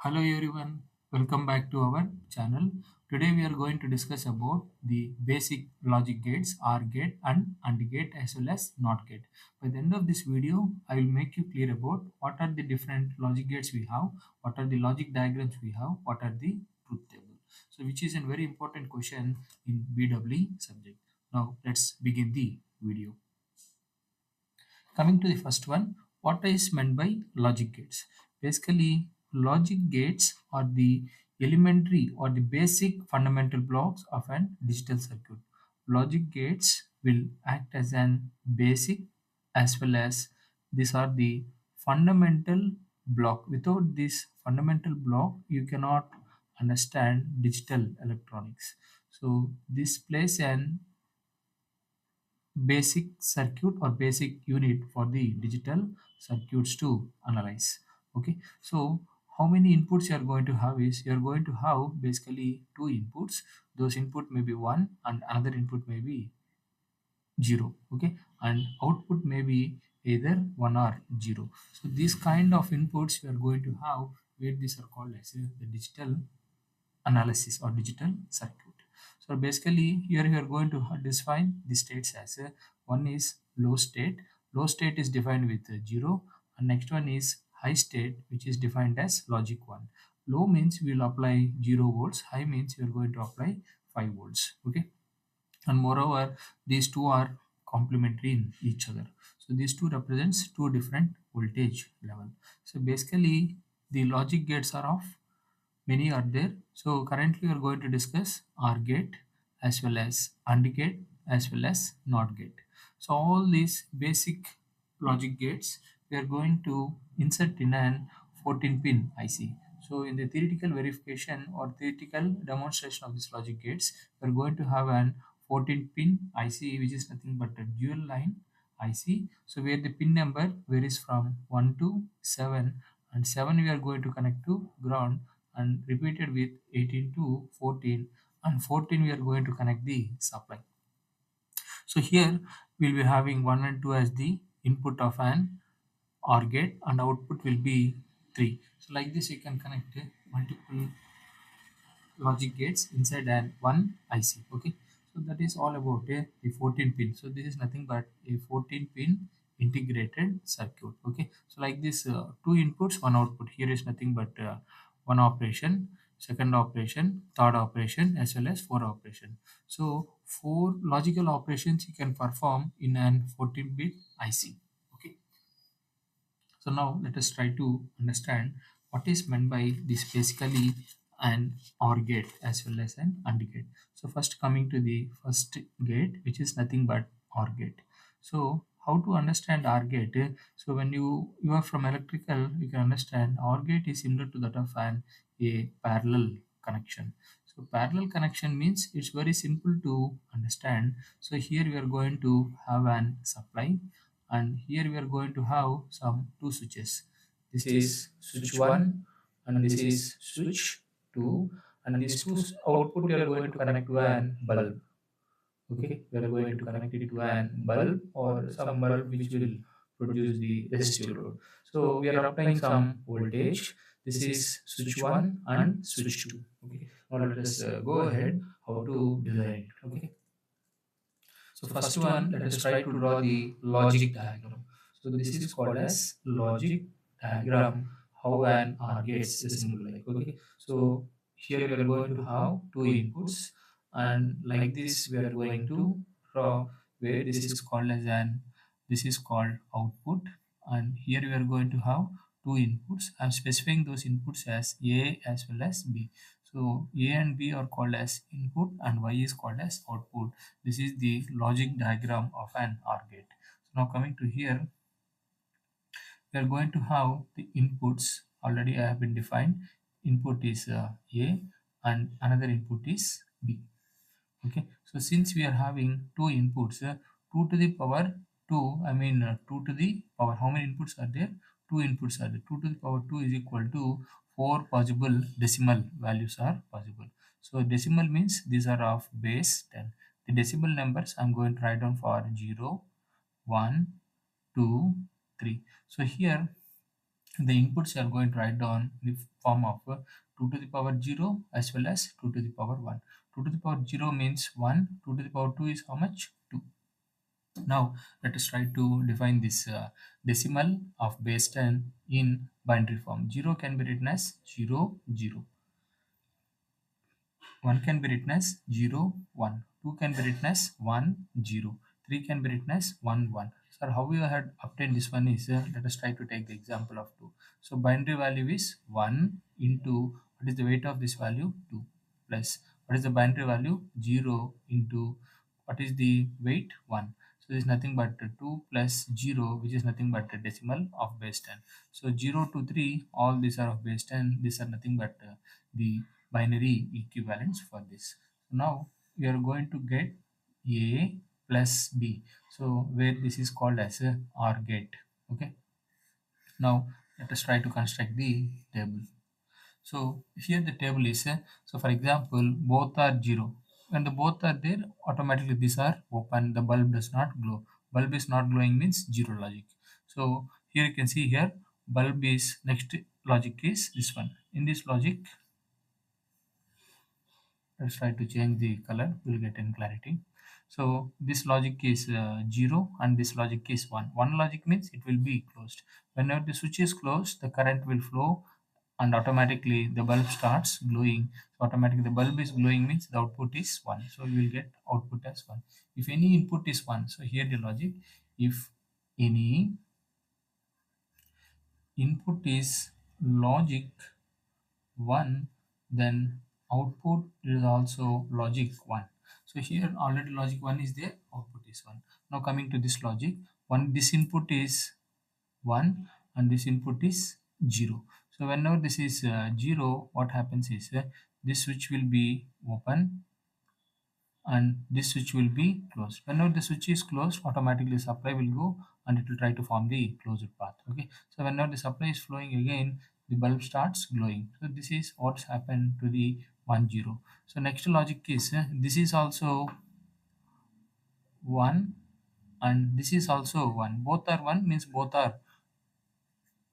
Hello everyone, welcome back to our channel. Today we are going to discuss about the basic logic gates OR gate and AND gate as well as NOT gate. By the end of this video, I will make you clear about what are the different logic gates we have, what are the logic diagrams we have, what are the truth table. So which is a very important question in BW subject. Now let's begin the video. Coming to the first one, what is meant by logic gates? Basically, logic gates are the elementary or the basic fundamental blocks of an digital circuit. Logic gates will act as an basic as well as these are the fundamental block. Without this fundamental block, you cannot understand digital electronics. So this plays an basic circuit or basic unit for the digital circuits to analyze. Okay, so how many inputs you are going to have is you are going to have basically two inputs. Those input may be one and another input may be zero. Okay, and output may be either one or zero. So these kind of inputs you are going to have, where these are called as the digital analysis or digital circuit. So basically here you are going to define the states as one is low state. Low state is defined with 0, and next one is high state, which is defined as logic 1. Low means we will apply 0 volts, high means you are going to apply 5 volts. Okay, and moreover these two are complementary in each other. So these two represents two different voltage level. So basically the logic gates are of many are there. So currently we are going to discuss OR gate as well as AND gate as well as NOT gate. So all these basic logic gates we are going to insert in an 14 pin IC. So in the theoretical verification or theoretical demonstration of these logic gates, we are going to have an 14 pin IC, which is nothing but a dual line IC. So where the pin number varies from 1 to 7, and 7 we are going to connect to ground, and repeated with 18 to 14, and 14 we are going to connect the supply. So here we'll be having 1 and 2 as the input of an OR gate, and output will be 3. So like this you can connect multiple logic gates inside an one IC. Okay, so that is all about the 14 pin. So this is nothing but a 14 pin integrated circuit. Okay, so like this two inputs one output. Here is nothing but one operation, second operation, third operation, as well as four operation. So four logical operations you can perform in an 14-bit IC. Okay, so now let us try to understand what is meant by this basically an OR gate as well as an AND gate. So first coming to the first gate, which is nothing but OR gate. So how to understand OR gate? So when you are from electrical, you can understand OR gate is similar to that of an a parallel connection. So parallel connection means it's very simple to understand. So here we are going to have an supply, and here we are going to have some two switches. This is switch 1 and this is switch 2, and these two output we are going to connect to an bulb. Okay, we are going to connect it to an bulb or some bulb which will produce the resistive load. So we are applying some voltage. This is switch 1 and switch 2. Okay, now let us go ahead how to design it. Okay, so first one, let us try to draw the logic diagram. So this is called as logic diagram, how an OR gets is symbol like. Okay, so here we are going to have two inputs, and like this we are going to draw where this is called as an, this is called output, and here we are going to have two inputs. I'm specifying those inputs as A as well as B. So A and B are called as input and Y is called as output. This is the logic diagram of an OR gate. So now coming to here, we are going to have the inputs already I have been defined. Input is A and another input is B. Okay, so since we are having two inputs, 2 to the power 2, I mean 2 to the power, how many inputs are there? 2 inputs are there. 2 to the power 2 is equal to 4 possible decimal values are possible. So decimal means these are of base 10. The decimal numbers I'm going to write down for 0, 1, 2, 3. So here The inputs you are going to write down in the form of 2 to the power 0 as well as 2 to the power 1. 2 to the power 0 means 1, 2 to the power 2 is how much? 2. Now let us try to define this decimal of base 10 in binary form. 0 can be written as 0, 0. 1 can be written as 0, 1. 2 can be written as 1, 0. 3 can be written as 1, 1. So how we had obtained this one is, let us try to take the example of 2. So binary value is 1 into, what is the weight of this value? 2, plus what is the binary value? 0 into, what is the weight? 1. So this is nothing but 2 plus 0, which is nothing but a decimal of base 10. So 0 to 3, all these are of base 10. These are nothing but the binary equivalents for this. So now we are going to get A plus B. So where this is called as a OR gate. Okay. Now let us try to construct the table. So here the table is, so for example, both are 0. When the both are there, automatically these are open. The bulb does not glow. Bulb is not glowing means 0 logic. So here you can see here, bulb is next logic is this one. In this logic, let's try to change the color, we'll get in clarity. So this logic is 0 and this logic is 1. 1 logic means it will be closed. Whenever the switch is closed, the current will flow and automatically the bulb starts glowing. So automatically the bulb is glowing means the output is 1. So you will get output as 1. If any input is 1, so here the logic, if any input is logic 1, then output is also logic 1. So here already logic 1 is there, output is 1. Now coming to this logic, one, this input is 1 and this input is 0. So whenever this is 0, what happens is this switch will be open and this switch will be closed. Whenever the switch is closed, automatically supply will go and it will try to form the closed path. Okay, so whenever the supply is flowing again, the bulb starts glowing. So this is what's happened to the 1, 0. So next logic is this is also 1 and this is also 1. Both are 1 means both are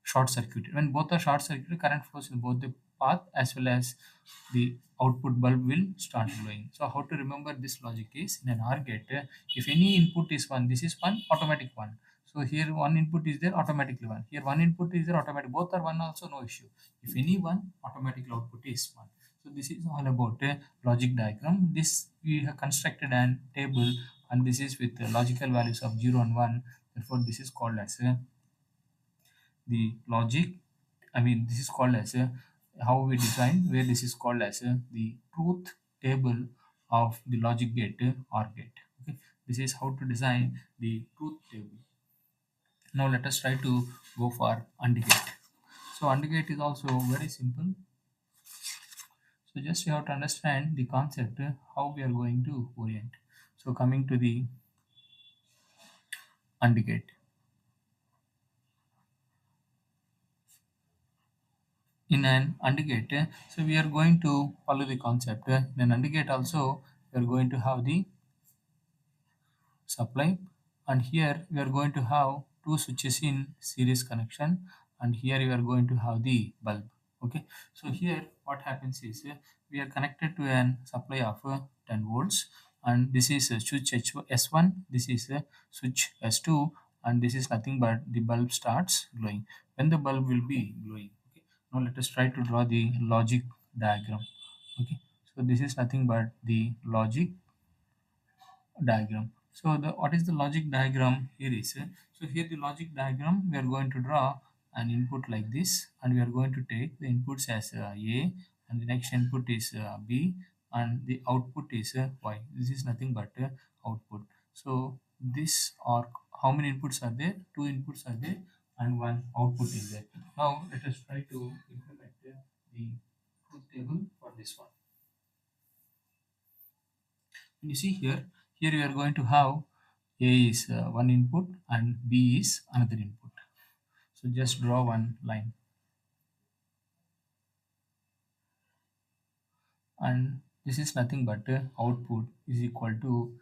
short circuited. When both are short circuited, current flows in both the path as well as the output bulb will start glowing. So how to remember this logic is, in an OR gate, if any input is 1, this is 1, automatic 1. So here one input is there, automatically 1. Here one input is there, automatic. Both are 1 also, no issue. If any one, automatic output is 1. So this is all about a logic diagram. This we have constructed an table and this is with logical values of 0 and 1. Therefore this is called as the logic, I mean this is called as a, how we define, where this is called as the truth table of the logic gate or gate. Okay, this is how to design the truth table. Now let us try to go for AND gate. So AND gate is also very simple. So just you have to understand the concept, how we are going to orient. So coming to the AND gate, in an AND gate, so we are going to follow the concept. In an AND gate also, we are going to have the supply, and here we are going to have two switches in series connection, and here we are going to have the bulb. Okay, so here what happens is we are connected to an supply of 10 volts, and this is a switch S1, this is a switch S2, and this is nothing but the bulb starts glowing. When the bulb will be glowing. Okay, now let us try to draw the logic diagram. Okay, so this is nothing but the logic diagram. So the what is the logic diagram here is, so here the logic diagram, we are going to draw an input like this, and we are going to take the inputs as A, and the next input is B, and the output is Y. This is nothing but output. So this, or how many inputs are there? Two inputs are there and one output is there. Now let us try to implement the truth table for this one. You see here, here we are going to have A is one input and B is another input. So just draw one line, and this is nothing but output is equal to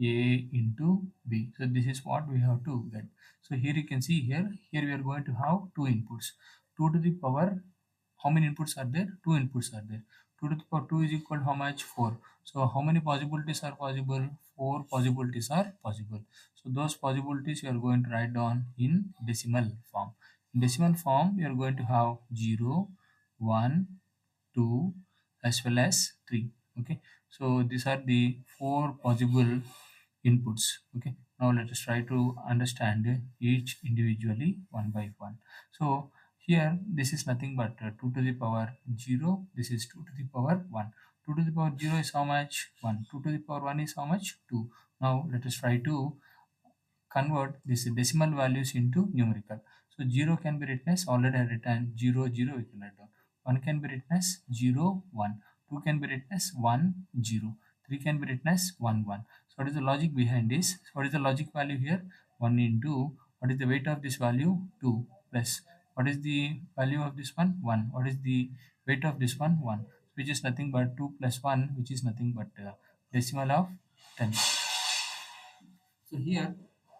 A into B. So this is what we have to get. So here you can see here, here we are going to have two inputs. 2 to the power, how many inputs are there? 2 inputs are there. 2 to the power 2 is equal to how much? 4. So how many possibilities are possible? 4 possibilities are possible. So those possibilities you are going to write down in decimal form. In decimal form, you are going to have 0, 1, 2, as well as 3. Okay, so these are the 4 possible inputs. Okay, now let us try to understand each individually one by one. So here this is nothing but 2 to the power 0, this is 2 to the power 1. 2 to the power 0 is how much? 1. 2 to the power 1 is how much? 2. Now let us try to convert these decimal values into numerical. So 0 can be written as, already I written 0 0, we can write down. 1 can be written as 0 1. 2 can be written as 1 0. 3 can be written as 1 1. So what is the logic behind this? So what is the logic value here? 1 into, what is the weight of this value? 2 plus, what is the value of this one? 1. What is the weight of this one? 1, which is nothing but 2 plus 1, which is nothing but decimal of 10. So here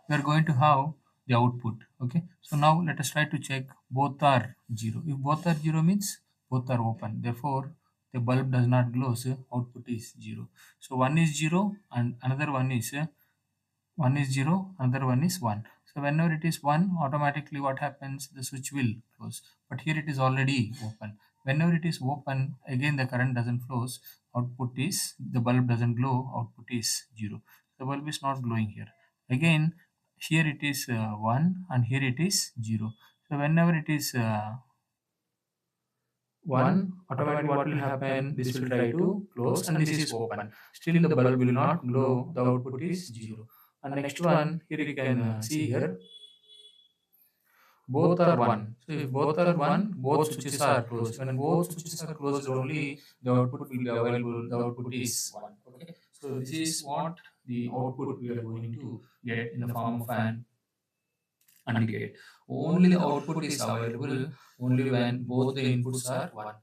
we are going to have the output. Okay. So now let us try to check both are 0. If both are 0 means both are open. Therefore, the bulb does not glow. So output is 0. So one is 0 and another one is 0, another one is 1. So whenever it is 1, automatically what happens? The switch will close. But here it is already open. Whenever it is open, again the current doesn't flows. Output is, the bulb doesn't glow. Output is 0. The bulb is not glowing here. Again, here it is 1 and here it is 0. So whenever it is 1, automatically what will happen? This will try to close and this is open. Still the bulb will not glow. The output is 0. And next one, here you can see here, both are 1. So if both are 1, both switches are closed. When both switches are closed only, the output will be available. The output is 1. Okay. So this is what the output we are going to get in the form of an AND gate. Only the output is available only when both the inputs are 1.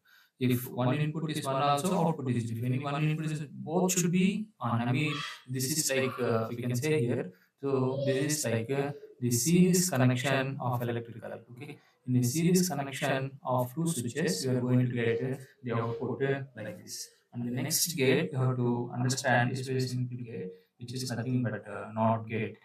If one input is 1 also, output is 0. If any one input is, both should be on. I mean, this is like, we can say here, so this is like the series connection of electrical. Okay. In a series connection of two switches, you are going to get the output like this. And the next gate, you have to understand, is very simple gate, which is nothing but NOT gate.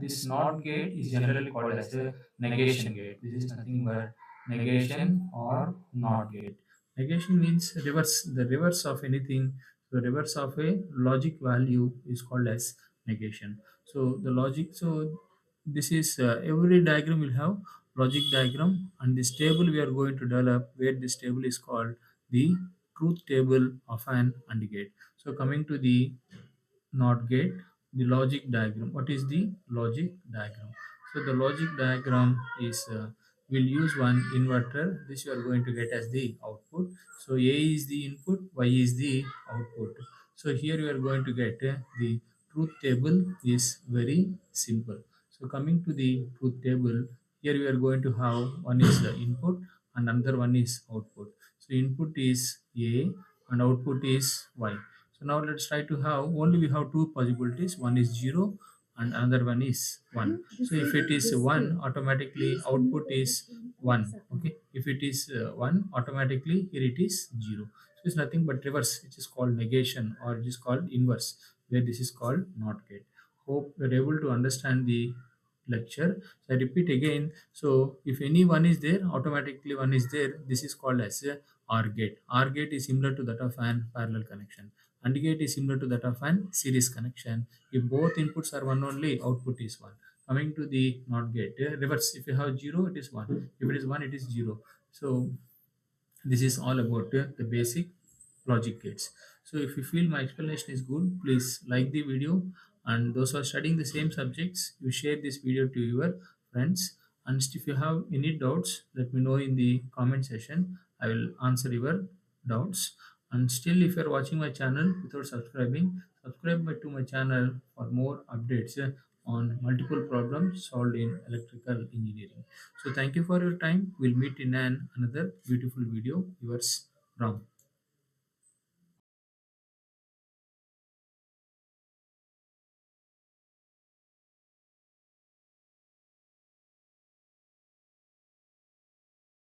This NOT gate is generally called as a negation gate. This is nothing but negation or NOT gate. Negation means reverse, the reverse of anything. The reverse of a logic value is called as negation. So the logic, so this is every diagram will have logic diagram, and this table we are going to develop, where this table is called the truth table of an AND gate. So coming to the NOT gate, the logic diagram. What is the logic diagram? So the logic diagram is, we'll use one inverter. This you are going to get as the output. So A is the input, Y is the output. So here you are going to get the truth table is very simple. So coming to the truth table, here we are going to have, one is the input and another one is output. So input is A and output is Y. So now let's try to have, only we have two possibilities. One is 0 and another one is 1. So if it is 1, automatically output is 1. Okay. If it is 1, automatically here it is 0. So it's nothing but reverse, which is called negation, or it is called inverse, where this is called NOT gate. Hope you're able to understand the lecture. So I repeat again. So if any one is there, automatically one is there. This is called as a OR gate. OR gate is similar to that of an parallel connection. AND gate is similar to that of an series connection. If both inputs are 1 only, output is 1. Coming to the NOT gate, reverse. If you have 0, it is 1. If it is 1, it is 0. So this is all about the basic logic gates. So if you feel my explanation is good, please like the video, and those who are studying the same subjects, you share this video to your friends. And if you have any doubts, let me know in the comment section. I will answer your doubts. And still, if you are watching my channel without subscribing, subscribe to my channel for more updates on multiple problems solved in electrical engineering. So thank you for your time. We'll meet in another beautiful video. Yours, Ram.